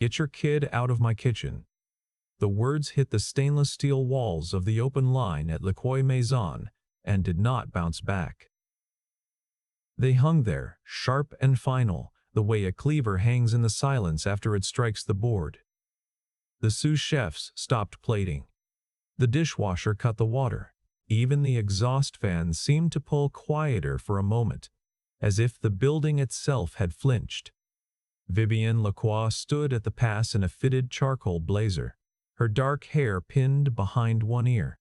"Get your kid out of my kitchen." The words hit the stainless steel walls of the open line at Le Croix Maison and did not bounce back. They hung there, sharp and final, the way a cleaver hangs in the silence after it strikes the board. The sous chefs stopped plating. The dishwasher cut the water. Even the exhaust fan seemed to pull quieter for a moment, as if the building itself had flinched. Vivienne Lacroix stood at the pass in a fitted charcoal blazer, her dark hair pinned behind one ear,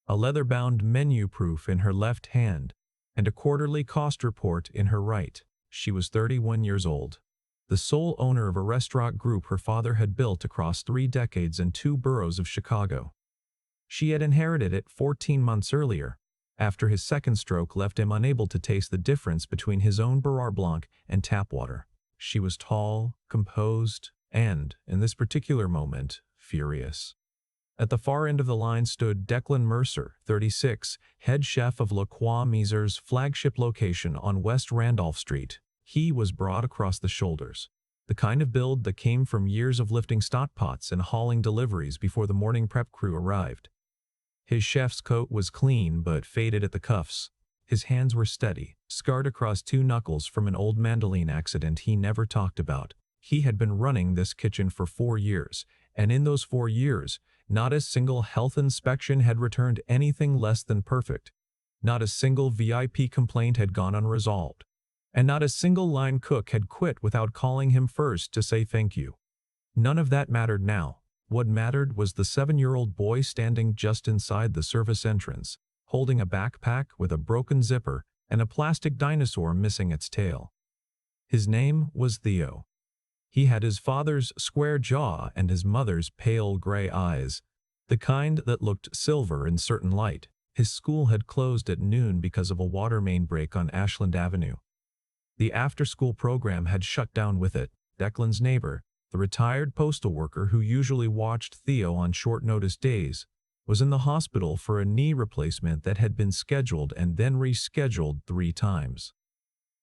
a leather-bound menu proof in her left hand, and a quarterly cost report in her right. She was 31 years old, the sole owner of a restaurant group her father had built across 3 decades and 2 boroughs of Chicago. She had inherited it 14 months earlier, after his second stroke left him unable to taste the difference between his own Beurre Blanc and tap water. She was tall, composed, and, in this particular moment, furious. At the far end of the line stood Declan Mercer, 36, head chef of Le Croix Miser's flagship location on West Randolph Street. He was broad across the shoulders, the kind of build that came from years of lifting stock pots and hauling deliveries before the morning prep crew arrived. His chef's coat was clean but faded at the cuffs. His hands were steady, scarred across 2 knuckles from an old mandolin accident he never talked about. He had been running this kitchen for 4 years, and in those 4 years, not a single health inspection had returned anything less than perfect. Not a single VIP complaint had gone unresolved. And not a single line cook had quit without calling him first to say thank you. None of that mattered now. What mattered was the 7-year-old boy standing just inside the service entrance, holding a backpack with a broken zipper and a plastic dinosaur missing its tail. His name was Theo. He had his father's square jaw and his mother's pale gray eyes, the kind that looked silver in certain light. His school had closed at noon because of a water main break on Ashland Avenue. The after-school program had shut down with it. Declan's neighbor, the retired postal worker who usually watched Theo on short-notice days, was in the hospital for a knee replacement that had been scheduled and then rescheduled 3 times.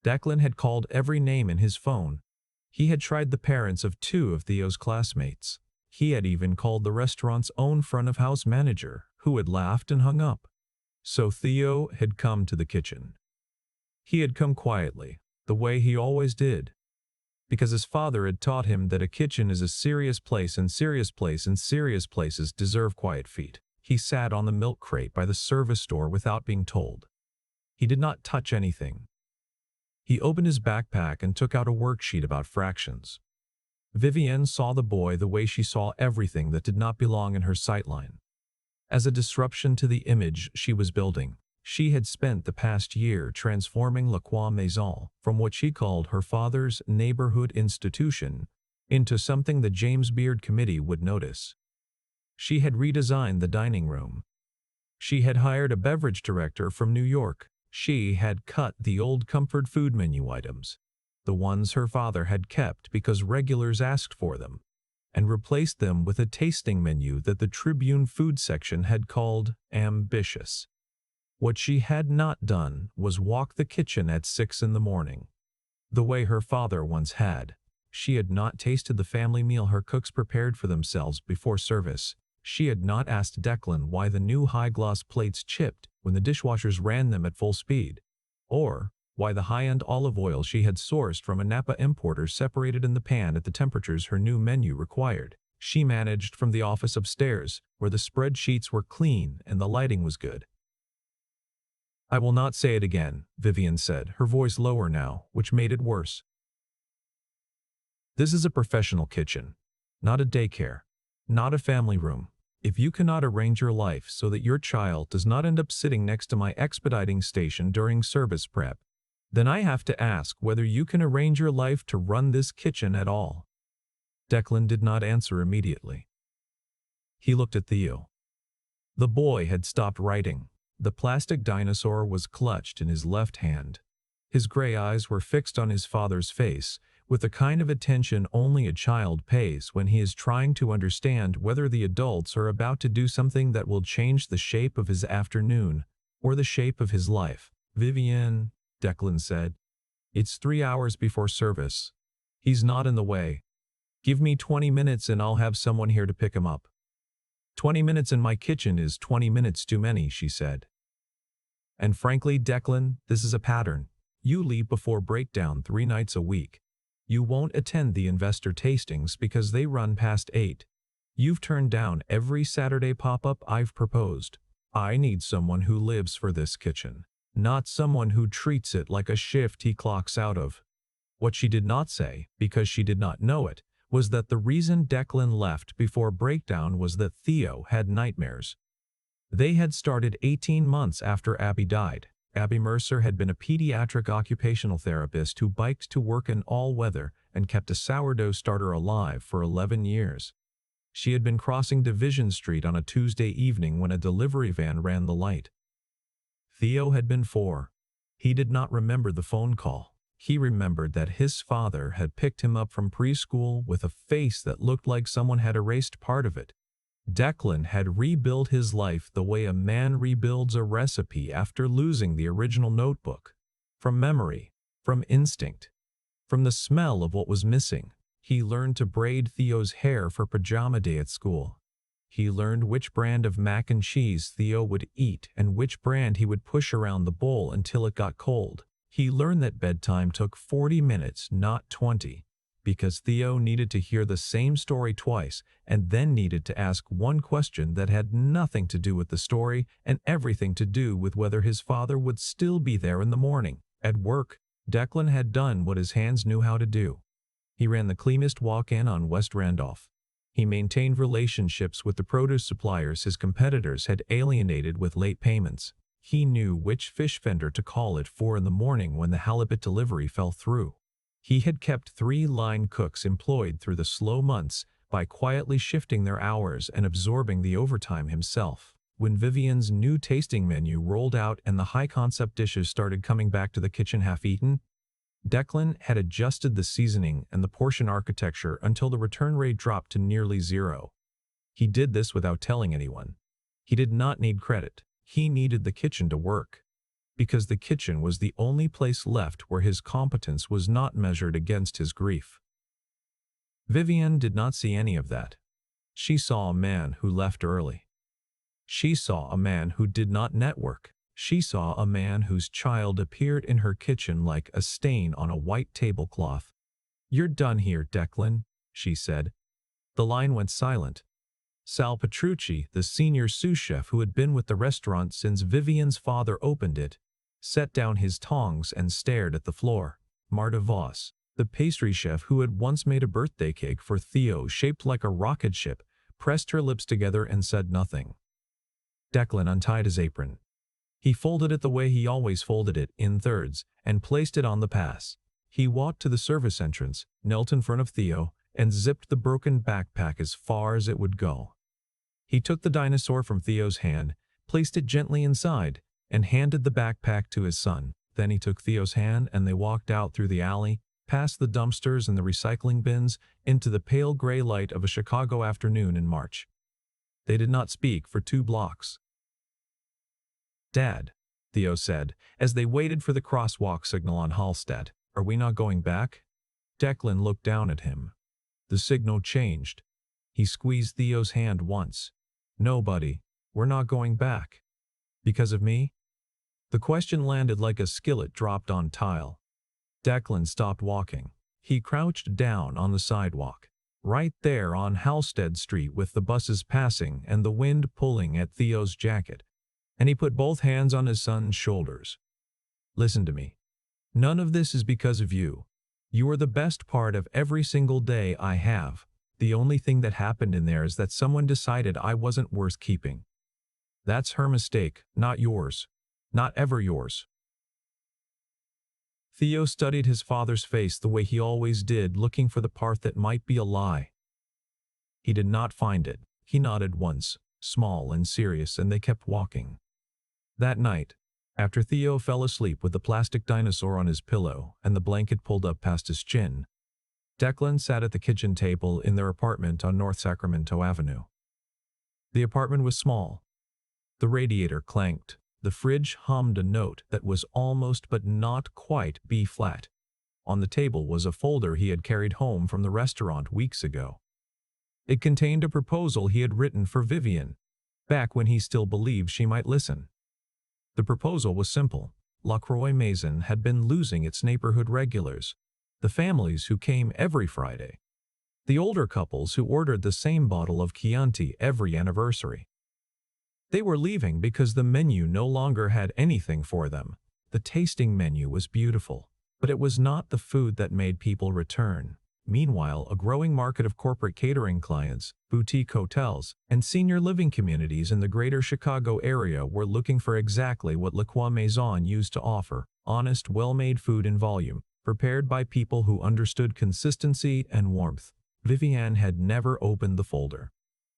Declan had called every name in his phone. He had tried the parents of 2 of Theo's classmates. He had even called the restaurant's own front-of-house manager, who had laughed and hung up. So Theo had come to the kitchen. He had come quietly, the way he always did, because his father had taught him that a kitchen is a serious place and serious places deserve quiet feet. He sat on the milk crate by the service door without being told. He did not touch anything. He opened his backpack and took out a worksheet about fractions. Vivienne saw the boy the way she saw everything that did not belong in her sightline, as a disruption to the image she was building. She had spent the past year transforming Le Croix Maison from what she called her father's neighborhood institution into something the James Beard Committee would notice. She had redesigned the dining room. She had hired a beverage director from New York. She had cut the old comfort food menu items, the ones her father had kept because regulars asked for them, and replaced them with a tasting menu that the Tribune food section had called ambitious. What she had not done was walk the kitchen at 6 in the morning, the way her father once had. She had not tasted the family meal her cooks prepared for themselves before service. She had not asked Declan why the new high-gloss plates chipped when the dishwashers ran them at full speed, or why the high-end olive oil she had sourced from a Napa importer separated in the pan at the temperatures her new menu required. She managed from the office upstairs, where the spreadsheets were clean and the lighting was good. "I will not say it again," Vivienne said, her voice lower now, which made it worse. "This is a professional kitchen, not a daycare, not a family room. If you cannot arrange your life so that your child does not end up sitting next to my expediting station during service prep, then I have to ask whether you can arrange your life to run this kitchen at all." Declan did not answer immediately. He looked at Theo. The boy had stopped writing. The plastic dinosaur was clutched in his left hand. His gray eyes were fixed on his father's face, with the kind of attention only a child pays when he is trying to understand whether the adults are about to do something that will change the shape of his afternoon or the shape of his life. "Vivienne," Declan said, "it's 3 hours before service. He's not in the way. Give me 20 minutes and I'll have someone here to pick him up. 20 minutes in my kitchen is 20 minutes too many, she said. And frankly, Declan, this is a pattern. You leave before breakdown 3 nights a week. You won't attend the investor tastings because they run past 8. You've turned down every Saturday pop-up I've proposed. I need someone who lives for this kitchen, not someone who treats it like a shift he clocks out of. What she did not say, because she did not know it, was that the reason Declan left before breakdown was that Theo had nightmares. They had started 18 months after Abby died. Abby Mercer had been a pediatric occupational therapist who biked to work in all weather and kept a sourdough starter alive for 11 years. She had been crossing Division Street on a Tuesday evening when a delivery van ran the light. Theo had been 4. He did not remember the phone call. He remembered that his father had picked him up from preschool with a face that looked like someone had erased part of it. Declan had rebuilt his life the way a man rebuilds a recipe after losing the original notebook. From memory, from instinct, from the smell of what was missing. He learned to braid Theo's hair for pajama day at school. He learned which brand of mac and cheese Theo would eat and which brand he would push around the bowl until it got cold. He learned that bedtime took 40 minutes, not 20, because Theo needed to hear the same story twice and then needed to ask one question that had nothing to do with the story and everything to do with whether his father would still be there in the morning. At work, Declan had done what his hands knew how to do. He ran the cleanest walk-in on West Randolph. He maintained relationships with the produce suppliers his competitors had alienated with late payments. He knew which fish vendor to call at 4 in the morning when the halibut delivery fell through. He had kept 3 line cooks employed through the slow months by quietly shifting their hours and absorbing the overtime himself. When Vivian's new tasting menu rolled out and the high-concept dishes started coming back to the kitchen half-eaten, Declan had adjusted the seasoning and the portion architecture until the return rate dropped to nearly 0. He did this without telling anyone. He did not need credit. He needed the kitchen to work, because the kitchen was the only place left where his competence was not measured against his grief. Vivian did not see any of that. She saw a man who left early. She saw a man who did not network. She saw a man whose child appeared in her kitchen like a stain on a white tablecloth. "You're done here, Declan," she said. The line went silent. Sal Petrucci, the senior sous chef who had been with the restaurant since Vivian's father opened it, set down his tongs and stared at the floor. Marta Voss, the pastry chef who had once made a birthday cake for Theo shaped like a rocket ship, pressed her lips together and said nothing. Declan untied his apron. He folded it the way he always folded it, in thirds, and placed it on the pass. He walked to the service entrance, knelt in front of Theo, and zipped the broken backpack as far as it would go. He took the dinosaur from Theo's hand, placed it gently inside, and handed the backpack to his son. Then he took Theo's hand and they walked out through the alley, past the dumpsters and the recycling bins, into the pale gray light of a Chicago afternoon in March. They did not speak for 2 blocks. "Dad," Theo said, as they waited for the crosswalk signal on Hallstatt, "are we not going back?" Declan looked down at him. The signal changed. He squeezed Theo's hand once. "No, buddy, we're not going back." "Because of me?" The question landed like a skillet dropped on tile. Declan stopped walking. He crouched down on the sidewalk, right there on Halstead Street with the buses passing and the wind pulling at Theo's jacket. And he put both hands on his son's shoulders. "Listen to me. None of this is because of you. You are the best part of every single day I have. The only thing that happened in there is that someone decided I wasn't worth keeping. That's her mistake, not yours. Not ever yours." Theo studied his father's face the way he always did, looking for the part that might be a lie. He did not find it. He nodded once, small and serious, and they kept walking. That night, after Theo fell asleep with the plastic dinosaur on his pillow and the blanket pulled up past his chin, Declan sat at the kitchen table in their apartment on North Sacramento Avenue. The apartment was small. The radiator clanked. The fridge hummed a note that was almost but not quite B-flat. On the table was a folder he had carried home from the restaurant weeks ago. It contained a proposal he had written for Vivian, back when he still believed she might listen. The proposal was simple. La Croix Maison had been losing its neighborhood regulars, the families who came every Friday, the older couples who ordered the same bottle of Chianti every anniversary. They were leaving because the menu no longer had anything for them. The tasting menu was beautiful, but it was not the food that made people return. Meanwhile, a growing market of corporate catering clients, boutique hotels, and senior living communities in the greater Chicago area were looking for exactly what La Croix Maison used to offer: honest, well-made food in volume, prepared by people who understood consistency and warmth. Vivian had never opened the folder.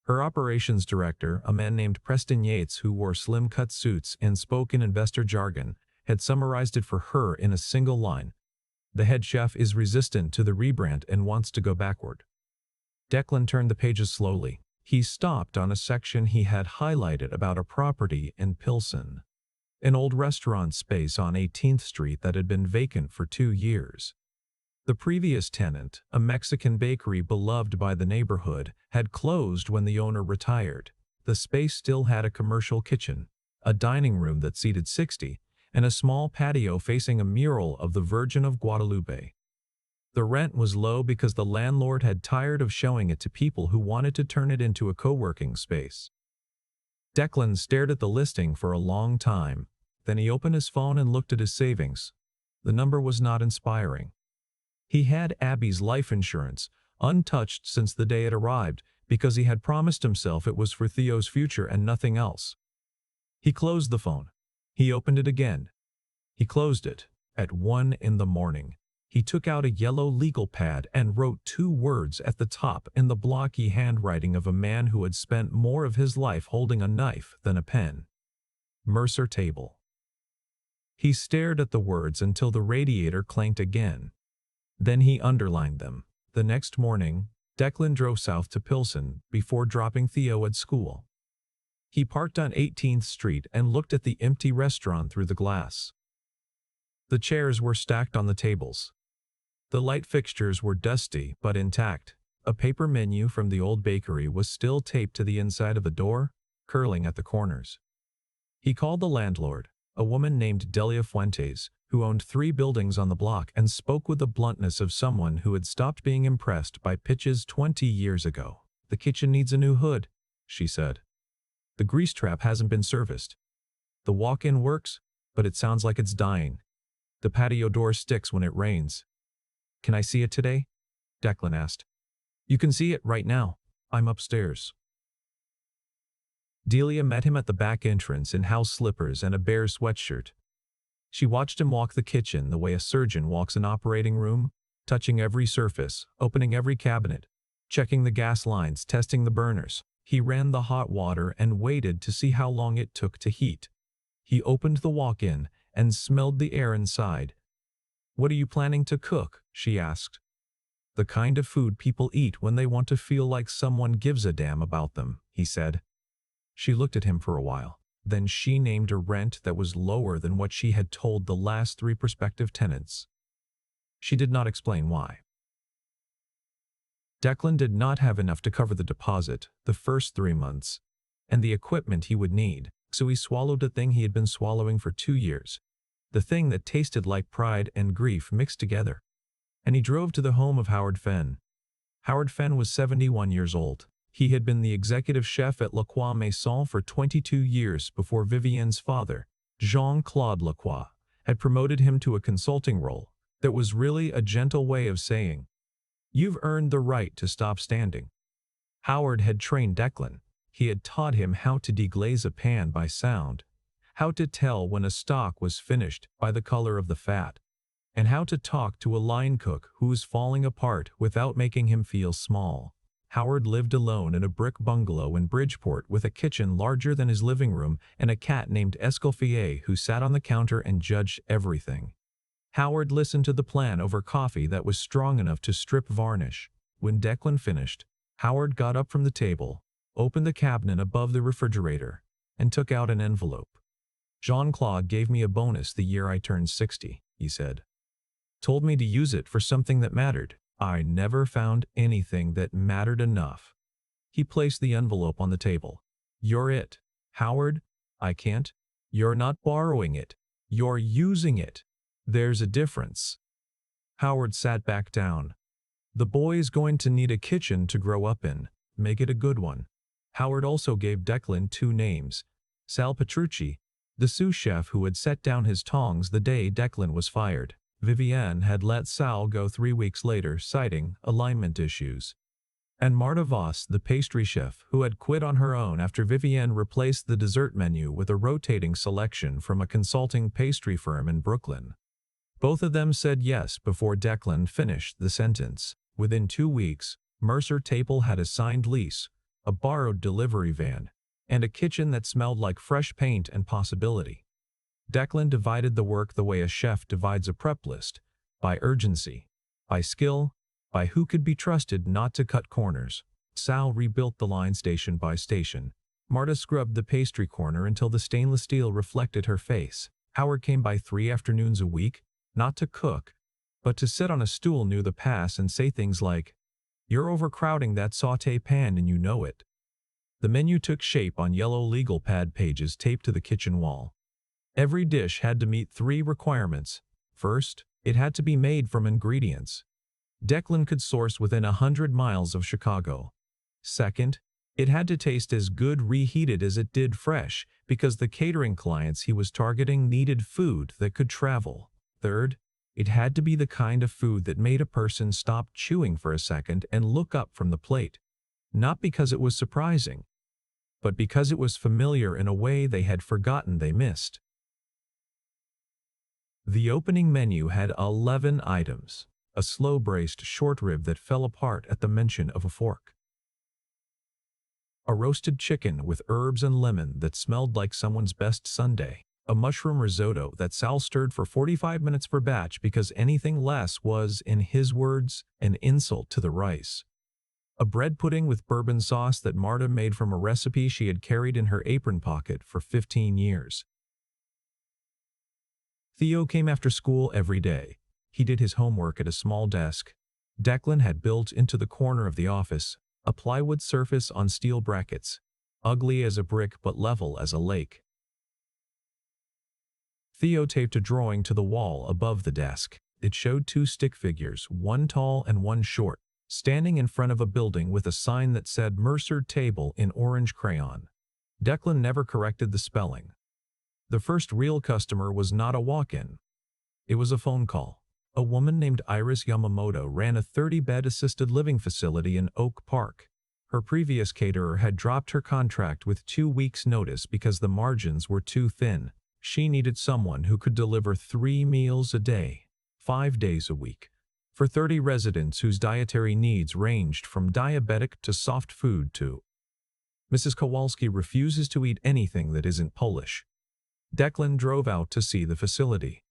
Her operations director, a man named Preston Yates who wore slim-cut suits and spoke in investor jargon, had summarized it for her in a single line: "The head chef is resistant to the rebrand and wants to go backward." Declan turned the pages slowly. He stopped on a section he had highlighted about a property in Pilsen, an old restaurant space on 18th Street that had been vacant for 2 years. The previous tenant, a Mexican bakery beloved by the neighborhood, had closed when the owner retired. The space still had a commercial kitchen, a dining room that seated 60, and a small patio facing a mural of the Virgin of Guadalupe. The rent was low because the landlord had tired of showing it to people who wanted to turn it into a co-working space. Declan stared at the listing for a long time. Then he opened his phone and looked at his savings. The number was not inspiring. He had Abby's life insurance, untouched since the day it arrived, because he had promised himself it was for Theo's future and nothing else. He closed the phone. He opened it again. He closed it. At 1 in the morning, he took out a yellow legal pad and wrote 2 words at the top in the blocky handwriting of a man who had spent more of his life holding a knife than a pen: Mercer Table. He stared at the words until the radiator clanked again. Then he underlined them. The next morning, Declan drove south to Pilsen before dropping Theo at school. He parked on 18th Street and looked at the empty restaurant through the glass. The chairs were stacked on the tables. The light fixtures were dusty but intact. A paper menu from the old bakery was still taped to the inside of the door, curling at the corners. He called the landlord, a woman named Delia Fuentes, who owned 3 buildings on the block, and spoke with the bluntness of someone who had stopped being impressed by pitches 20 years ago. "The kitchen needs a new hood," she said. "The grease trap hasn't been serviced. The walk-in works, but it sounds like it's dying. The patio door sticks when it rains." "Can I see it today?" Declan asked. "You can see it right now. I'm upstairs." Delia met him at the back entrance in house slippers and a bare sweatshirt. She watched him walk the kitchen the way a surgeon walks an operating room, touching every surface, opening every cabinet, checking the gas lines, testing the burners. He ran the hot water and waited to see how long it took to heat. He opened the walk-in and smelled the air inside. "What are you planning to cook?" she asked. "The kind of food people eat when they want to feel like someone gives a damn about them," he said. She looked at him for a while. Then she named a rent that was lower than what she had told the last 3 prospective tenants. She did not explain why. Declan did not have enough to cover the deposit, the first 3 months, and the equipment he would need, so he swallowed the thing he had been swallowing for 2 years, the thing that tasted like pride and grief mixed together. And he drove to the home of Howard Fenn. Howard Fenn was 71 years old. He had been the executive chef at La Croix Maison for 22 years before Vivienne's father, Jean-Claude Lacroix, had promoted him to a consulting role that was really a gentle way of saying, "You've earned the right to stop standing." Howard had trained Declan. He had taught him how to deglaze a pan by sound, how to tell when a stock was finished by the color of the fat, and how to talk to a line cook who was falling apart without making him feel small. Howard lived alone in a brick bungalow in Bridgeport with a kitchen larger than his living room and a cat named Escoffier who sat on the counter and judged everything. Howard listened to the plan over coffee that was strong enough to strip varnish. When Declan finished, Howard got up from the table, opened the cabinet above the refrigerator, and took out an envelope. "Jean-Claude gave me a bonus the year I turned 60, he said. Told me to use it for something that mattered. I never found anything that mattered enough. He placed the envelope on the table. You're it. Howard, I can't. You're not borrowing it. You're using it. There's a difference. Howard sat back down. The boy's going to need a kitchen to grow up in. Make it a good one. Howard also gave Declan 2 names. Sal Petrucci, the sous chef who had set down his tongs the day Declan was fired. Vivienne had let Sal go 3 weeks later, citing alignment issues. And Marta Voss, the pastry chef, who had quit on her own after Vivienne replaced the dessert menu with a rotating selection from a consulting pastry firm in Brooklyn. Both of them said yes before Declan finished the sentence. Within 2 weeks, Mercer Table had a signed lease, a borrowed delivery van, and a kitchen that smelled like fresh paint and possibility. Declan divided the work the way a chef divides a prep list, by urgency, by skill, by who could be trusted not to cut corners. Sal rebuilt the line station by station. Marta scrubbed the pastry corner until the stainless steel reflected her face. Howard came by 3 afternoons a week, not to cook, but to sit on a stool near the pass and say things like, "You're overcrowding that sauté pan and you know it." The menu took shape on yellow legal pad pages taped to the kitchen wall. Every dish had to meet 3 requirements. First, it had to be made from ingredients Declan could source within 100 miles of Chicago. Second, it had to taste as good reheated as it did fresh, because the catering clients he was targeting needed food that could travel. Third, it had to be the kind of food that made a person stop chewing for a second and look up from the plate. Not because it was surprising, but because it was familiar in a way they had forgotten they missed. The opening menu had 11 items, a slow-braced short rib that fell apart at the mention of a fork, a roasted chicken with herbs and lemon that smelled like someone's best sundae, a mushroom risotto that Sal stirred for 45 minutes per batch because anything less was, in his words, an insult to the rice, a bread pudding with bourbon sauce that Marta made from a recipe she had carried in her apron pocket for 15 years. Theo came after school every day. He did his homework at a small desk Declan had built into the corner of the office, a plywood surface on steel brackets, ugly as a brick but level as a lake. Theo taped a drawing to the wall above the desk. It showed 2 stick figures, one tall and one short, standing in front of a building with a sign that said Mercer Table in orange crayon. Declan never corrected the spelling. The first real customer was not a walk-in. It was a phone call. A woman named Iris Yamamoto ran a 30-bed assisted living facility in Oak Park. Her previous caterer had dropped her contract with 2 weeks' notice because the margins were too thin. She needed someone who could deliver 3 meals a day, 5 days a week, for 30 residents whose dietary needs ranged from diabetic to soft food to. Mrs. Kowalski refuses to eat anything that isn't Polish. Declan drove out to see the facility.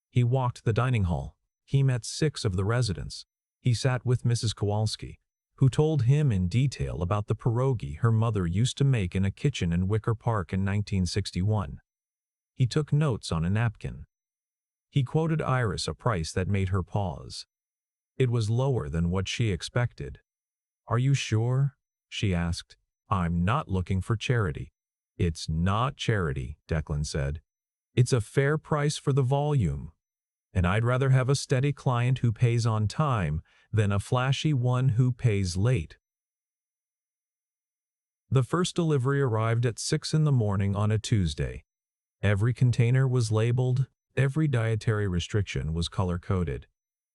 He walked the dining hall. He met 6 of the residents. He sat with Mrs. Kowalski, who told him in detail about the pierogi her mother used to make in a kitchen in Wicker Park in 1961. He took notes on a napkin. He quoted Iris a price that made her pause. It was lower than what she expected. "Are you sure?" she asked. "I'm not looking for charity." "It's not charity," Declan said. "It's a fair price for the volume. And I'd rather have a steady client who pays on time than a flashy one who pays late." The first delivery arrived at 6 in the morning on a Tuesday. Every container was labeled, every dietary restriction was color-coded.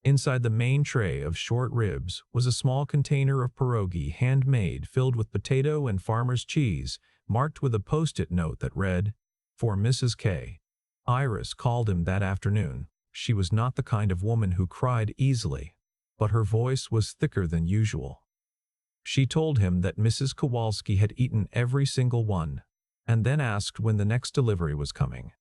Inside the main tray of short ribs was a small container of pierogi handmade filled with potato and farmer's cheese, marked with a post-it note that read, "For Mrs. K." Iris called him that afternoon. She was not the kind of woman who cried easily, but her voice was thicker than usual. She told him that Mrs. Kowalski had eaten every single one, and then asked when the next delivery was coming.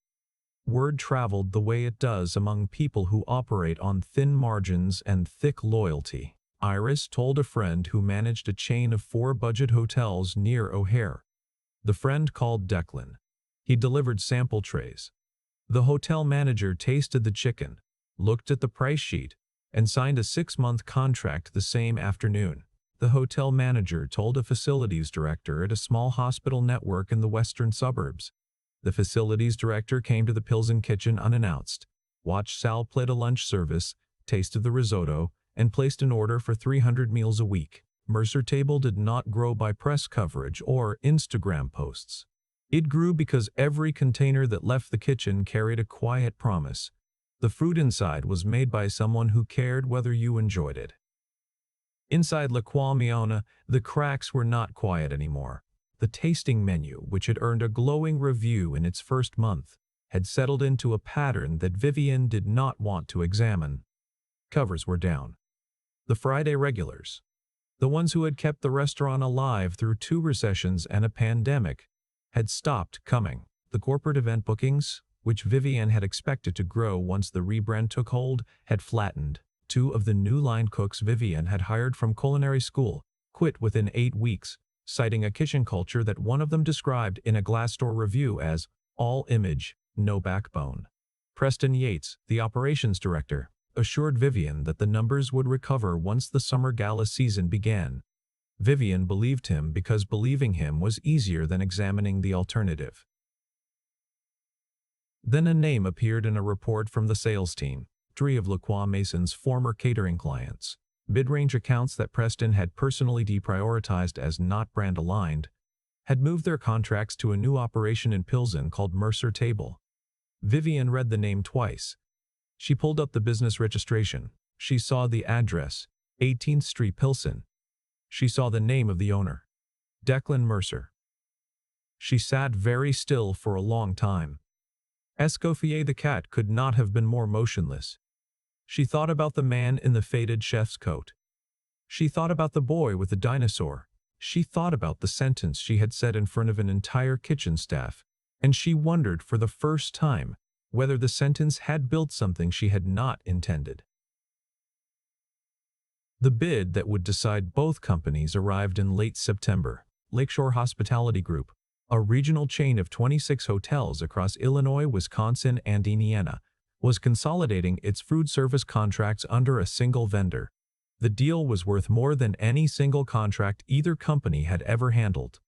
Word traveled the way it does among people who operate on thin margins and thick loyalty. Iris told a friend who managed a chain of 4 budget hotels near O'Hare. The friend called Declan. He delivered sample trays. The hotel manager tasted the chicken, looked at the price sheet, and signed a 6-month contract the same afternoon. The hotel manager told a facilities director at a small hospital network in the western suburbs. The facilities director came to the Pilsen kitchen unannounced, watched Sal play a lunch service, tasted the risotto, and placed an order for 300 meals a week. Mercer Table did not grow by press coverage or Instagram posts. It grew because every container that left the kitchen carried a quiet promise. The food inside was made by someone who cared whether you enjoyed it. Inside La Quamiona, the cracks were not quiet anymore. The tasting menu, which had earned a glowing review in its first month, had settled into a pattern that Vivian did not want to examine. Covers were down. The Friday regulars, the ones who had kept the restaurant alive through 2 recessions and a pandemic, had stopped coming. The corporate event bookings, which Vivian had expected to grow once the rebrand took hold, had flattened. 2 of the new line cooks Vivian had hired from culinary school quit within 8 weeks, citing a kitchen culture that one of them described in a Glassdoor review as all image, no backbone. Preston Yates, the operations director, assured Vivian that the numbers would recover once the summer gala season began. Vivian believed him because believing him was easier than examining the alternative. Then a name appeared in a report from the sales team, 3 of Lacroix Mason's former catering clients. Mid-range accounts that Preston had personally deprioritized as not brand-aligned had moved their contracts to a new operation in Pilsen called Mercer Table. Vivian read the name twice. She pulled up the business registration. She saw the address, 18th Street, Pilsen. She saw the name of the owner, Declan Mercer. She sat very still for a long time. Escoffier the cat could not have been more motionless. She thought about the man in the faded chef's coat. She thought about the boy with the dinosaur. She thought about the sentence she had said in front of an entire kitchen staff, and she wondered for the first time whether the sentence had built something she had not intended. The bid that would decide both companies arrived in late September. Lakeshore Hospitality Group, a regional chain of 26 hotels across Illinois, Wisconsin, and Indiana, was consolidating its food service contracts under a single vendor. The deal was worth more than any single contract either company had ever handled.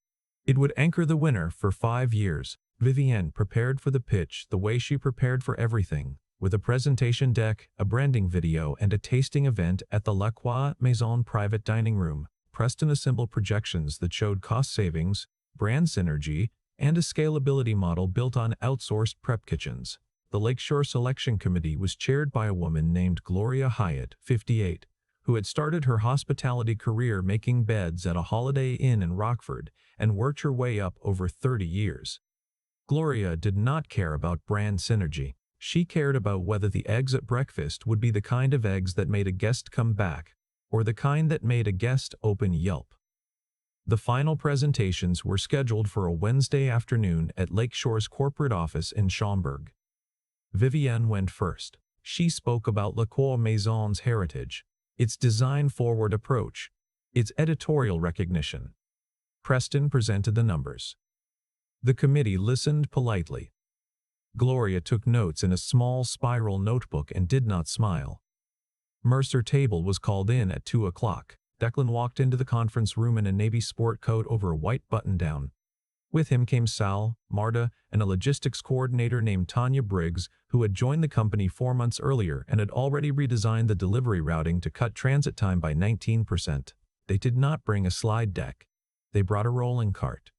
It would anchor the winner for 5 years. Vivian prepared for the pitch the way she prepared for everything, with a presentation deck, a branding video, and a tasting event at the La Croix Maison private dining room. Preston assembled projections that showed cost savings, brand synergy, and a scalability model built on outsourced prep kitchens. The Lakeshore Selection Committee was chaired by a woman named Gloria Hyatt, 58, who had started her hospitality career making beds at a Holiday Inn in Rockford and worked her way up over 30 years. Gloria did not care about brand synergy. She cared about whether the eggs at breakfast would be the kind of eggs that made a guest come back, or the kind that made a guest open Yelp. The final presentations were scheduled for a Wednesday afternoon at Lakeshore's corporate office in Schaumburg. Vivian went first. She spoke about La Croix Maison's heritage, its design-forward approach, its editorial recognition. Preston presented the numbers. The committee listened politely. Gloria took notes in a small spiral notebook and did not smile. Mercer Table was called in at 2 o'clock. Declan walked into the conference room in a navy sport coat over a white button-down. With him came Sal, Marta, and a logistics coordinator named Tanya Briggs, who had joined the company 4 months earlier and had already redesigned the delivery routing to cut transit time by 19%. They did not bring a slide deck. They brought a rolling cart.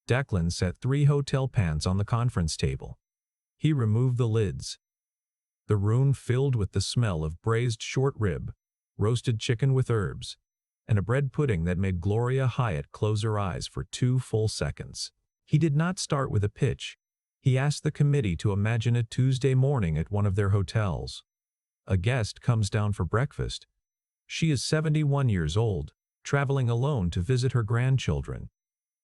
Declan set 3 hotel pans on the conference table. He removed the lids. The room filled with the smell of braised short rib, roasted chicken with herbs, and a bread pudding that made Gloria Hyatt close her eyes for 2 full seconds. He did not start with a pitch. He asked the committee to imagine a Tuesday morning at one of their hotels. A guest comes down for breakfast. She is 71 years old, traveling alone to visit her grandchildren.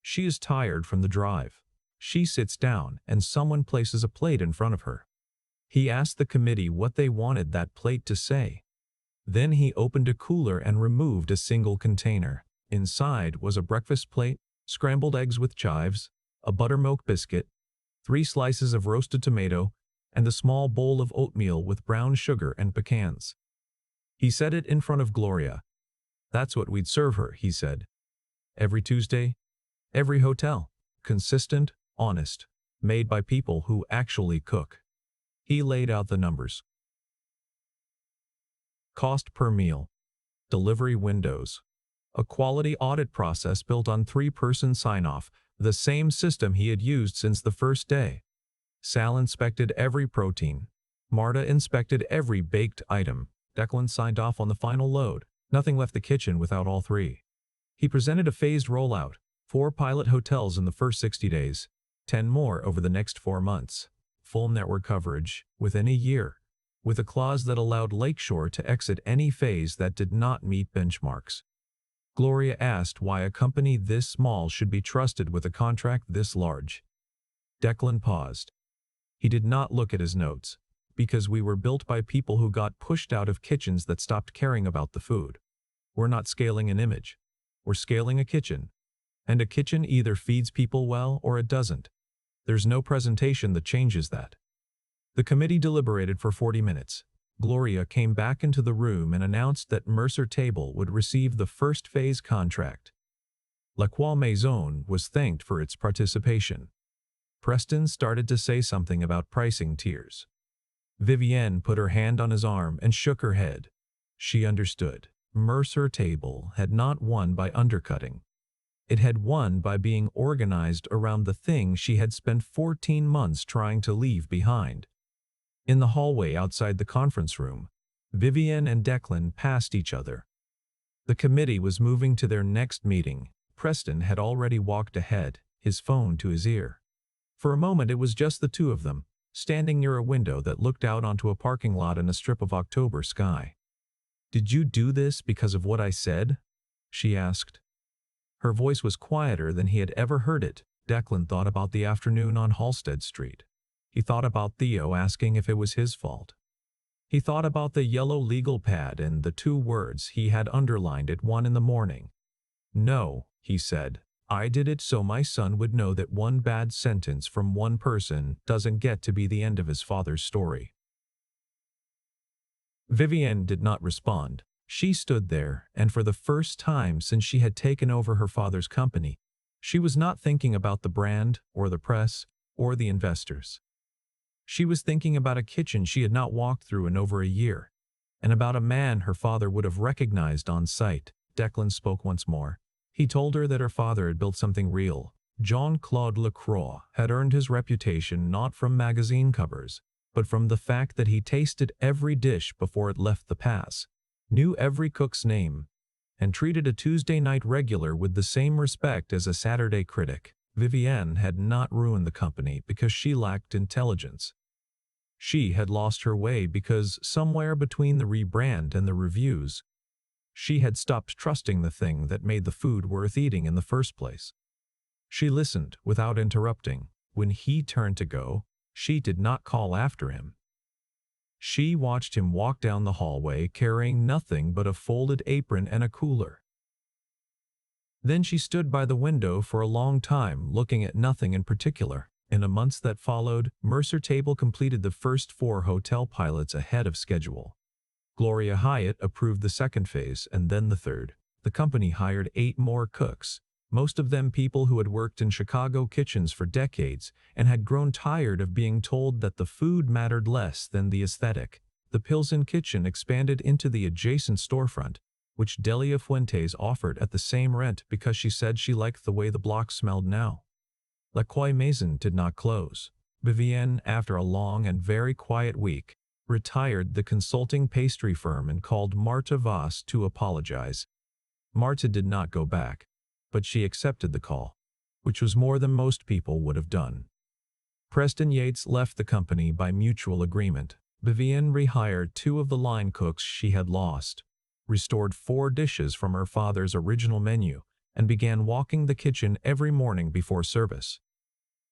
She is tired from the drive. She sits down and someone places a plate in front of her. He asked the committee what they wanted that plate to say. Then he opened a cooler and removed a single container. Inside was a breakfast plate, scrambled eggs with chives, a buttermilk biscuit, 3 slices of roasted tomato, and a small bowl of oatmeal with brown sugar and pecans. He set it in front of Gloria. That's what we'd serve her, he said. Every Tuesday, every hotel. Consistent, honest, made by people who actually cook. He laid out the numbers. Cost per meal. Delivery windows. A quality audit process built on 3-person sign-off, the same system he had used since the first day. Sal inspected every protein. Marta inspected every baked item. Declan signed off on the final load. Nothing left the kitchen without all 3. He presented a phased rollout, 4 pilot hotels in the first 60 days, 10 more over the next 4 months. Full network coverage within a year, with a clause that allowed Lakeshore to exit any phase that did not meet benchmarks. Gloria asked why a company this small should be trusted with a contract this large. Declan paused. He did not look at his notes. Because we were built by people who got pushed out of kitchens that stopped caring about the food. We're not scaling an image. We're scaling a kitchen. And a kitchen either feeds people well or it doesn't. There's no presentation that changes that. The committee deliberated for 40 minutes. Gloria came back into the room and announced that Mercer Table would receive the first phase contract. La Croix Maison was thanked for its participation. Preston started to say something about pricing tiers. Vivienne put her hand on his arm and shook her head. She understood. Mercer Table had not won by undercutting. It had won by being organized around the thing she had spent 14 months trying to leave behind. In the hallway outside the conference room, Vivienne and Declan passed each other. The committee was moving to their next meeting. Preston had already walked ahead, his phone to his ear. For a moment it was just the two of them, standing near a window that looked out onto a parking lot and a strip of October sky. "Did you do this because of what I said?" she asked. Her voice was quieter than he had ever heard it. Declan thought about the afternoon on Halsted Street. He thought about Theo asking if it was his fault. He thought about the yellow legal pad and the 2 words he had underlined at 1 in the morning. "No," he said. "I did it so my son would know that one bad sentence from one person doesn't get to be the end of his father's story." Vivienne did not respond. She stood there, and for the first time since she had taken over her father's company, she was not thinking about the brand, or the press, or the investors. She was thinking about a kitchen she had not walked through in over a year, and about a man her father would have recognized on sight. Declan spoke once more. He told her that her father had built something real. Jean-Claude Lacroix had earned his reputation not from magazine covers, but from the fact that he tasted every dish before it left the pass, knew every cook's name, and treated a Tuesday night regular with the same respect as a Saturday critic. Vivienne had not ruined the company because she lacked intelligence. She had lost her way because somewhere between the rebrand and the reviews, she had stopped trusting the thing that made the food worth eating in the first place. She listened without interrupting. When he turned to go, she did not call after him. She watched him walk down the hallway carrying nothing but a folded apron and a cooler. Then she stood by the window for a long time, looking at nothing in particular. In the months that followed, Mercer Table completed the first 4 hotel pilots ahead of schedule. Gloria Hyatt approved the second phase and then the third. The company hired 8 more cooks, most of them people who had worked in Chicago kitchens for decades and had grown tired of being told that the food mattered less than the aesthetic. The Pilsen kitchen expanded into the adjacent storefront, which Delia Fuentes offered at the same rent because she said she liked the way the block smelled now. La Croix Maison did not close. Vivienne, after a long and very quiet week, retired the consulting pastry firm and called Marta Voss to apologize. Marta did not go back, but she accepted the call, which was more than most people would have done. Preston Yates left the company by mutual agreement. Vivienne rehired 2 of the line cooks she had lost, restored 4 dishes from her father's original menu, and began walking the kitchen every morning before service.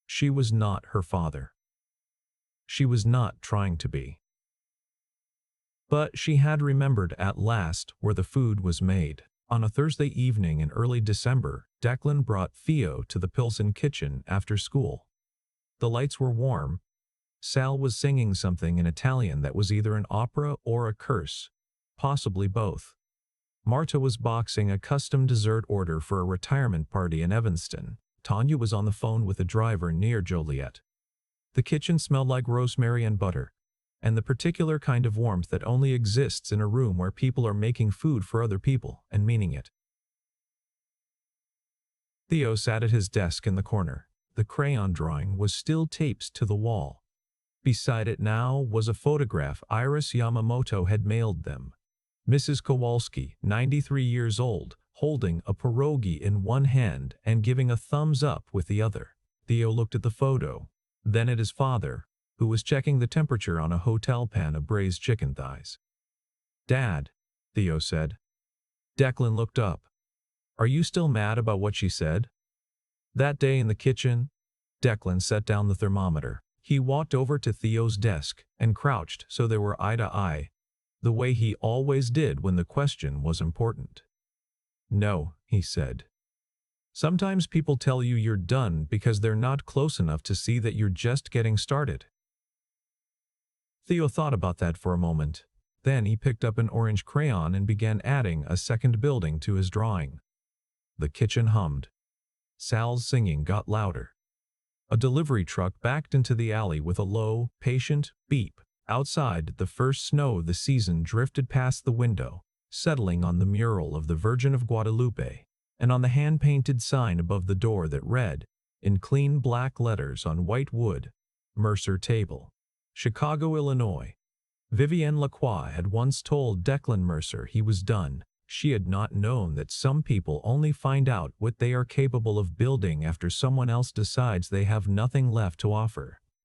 She was not her father. She was not trying to be. But she had remembered at last where the food was made. On a Thursday evening in early December, Declan brought Theo to the Pilsen kitchen after school. The lights were warm, Sal was singing something in Italian that was either an opera or a curse, possibly both. Marta was boxing a custom dessert order for a retirement party in Evanston. Tanya was on the phone with a driver near Joliet. The kitchen smelled like rosemary and butter, and the particular kind of warmth that only exists in a room where people are making food for other people and meaning it. Theo sat at his desk in the corner. The crayon drawing was still taped to the wall. Beside it now was a photograph Iris Yamamoto had mailed them. Mrs. Kowalski, 93 years old, holding a pierogi in one hand and giving a thumbs up with the other. Theo looked at the photo, then at his father, who was checking the temperature on a hotel pan of braised chicken thighs. "Dad," Theo said. Declan looked up. "Are you still mad about what she said?" That day in the kitchen, Declan set down the thermometer. He walked over to Theo's desk and crouched so they were eye to eye, the way he always did when the question was important. "No," he said. "Sometimes people tell you you're done because they're not close enough to see that you're just getting started." Theo thought about that for a moment. Then he picked up an orange crayon and began adding a second building to his drawing. The kitchen hummed. Sal's singing got louder. A delivery truck backed into the alley with a low, patient beep. Outside, the first snow of the season drifted past the window, settling on the mural of the Virgin of Guadalupe, and on the hand-painted sign above the door that read, in clean black letters on white wood, Mercer Table, Chicago, Illinois. Vivienne Lacroix had once told Declan Mercer he was done. She had not known that some people only find out what they are capable of building after someone else decides they have nothing left to offer.